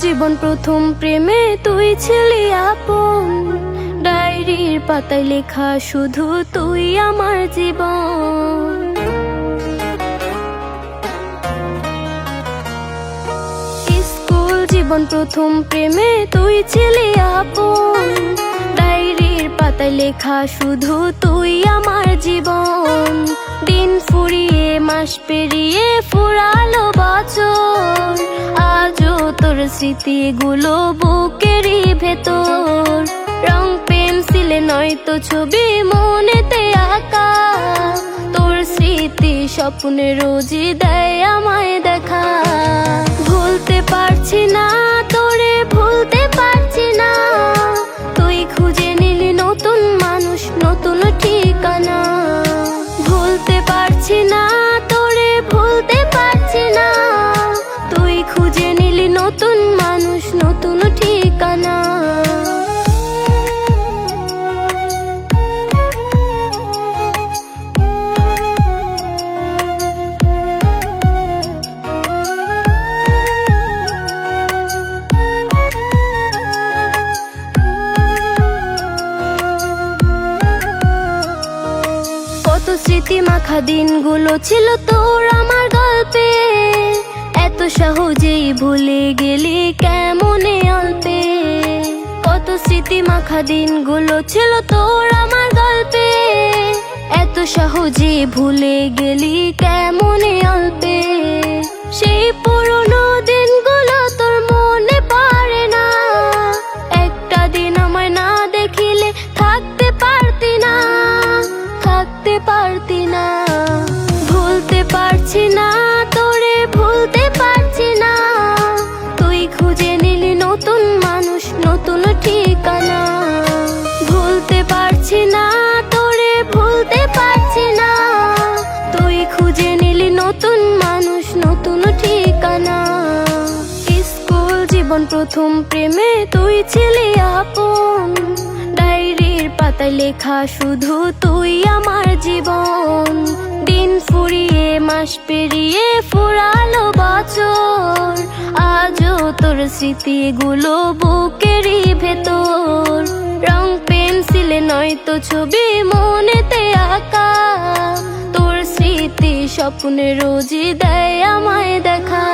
জীবন প্রথম প্রেমে তুই ছিলি আপন, ডায়েরির পাতায় লেখা শুধু তুই আমার জীবন। স্কুল জীবন প্রথম প্রেমে তুই ছিলি আপন, ডায়েরির পাতায় লেখা শুধু তুই আমার জীবন। দিন ফুরিয়ে মাস পেরিয়ে ফুরালো বছর, আজও তোর স্মৃতিগুলো বুকেরই ভেতর। রং পেন্সিলে নয়তো ছবি মনেতে আঁকা, তোর স্মৃতি স্বপ্নে রোজই দেয় আমায় দেখা। ভুলতে পারছি না তোরে, ভুলতে পারছি না, তুই খুঁজে নিলি নতুন মানুষ, নতুন ঠিকানা। ভুলতে পারছি না তোরে, ভুলতে পারছি না, তুই খুঁজে নিলি নতুন মানুষ, নতুন ঠিকানা। কত স্মৃতি মাখা দিনগুলো ছিল তোর আমার গল্পে, এত সহজেই ভুলে গেলি কেমনে অল্পে। কত স্মৃতি মাখা দিনগুলো ছিল তোর আমার গল্পে, এত সহজে ভুলে গেলি কেমনে অল্পে। সেই পুরনো দিনগুলো তোর মনে পড়ে না, একটা দিন আমায় না দেখিলে থাকতে পারতি না, থাকতে পারতি না। ভুলতে পারছি না তোরে, ভুলতে পারছি না, তুই খুঁজে নিলি নতুন মানুষ, নতুন ঠিকানা। ভুলতে পারছি না তোরে, ভুলতে পারছি না, তুই খুঁজে নিলি নতুন মানুষ, নতুন ঠিকানা। স্কুল জীবন প্রথম প্রেমে তুই ছিলি আপন, ডায়েরির পাতায় লেখা শুধু তুই আমার জীবন। দিন ফুরিয়ে মাস পেরিয়ে ফুরালো বছর, আজও তোর স্মৃতিগুলো বুকেরই ভেতর। রং পেন্সিলে নয়তো ছবি মনেতে আঁকা, তোর স্মৃতি স্বপ্নে রোজই দেয় আমায় দেখা।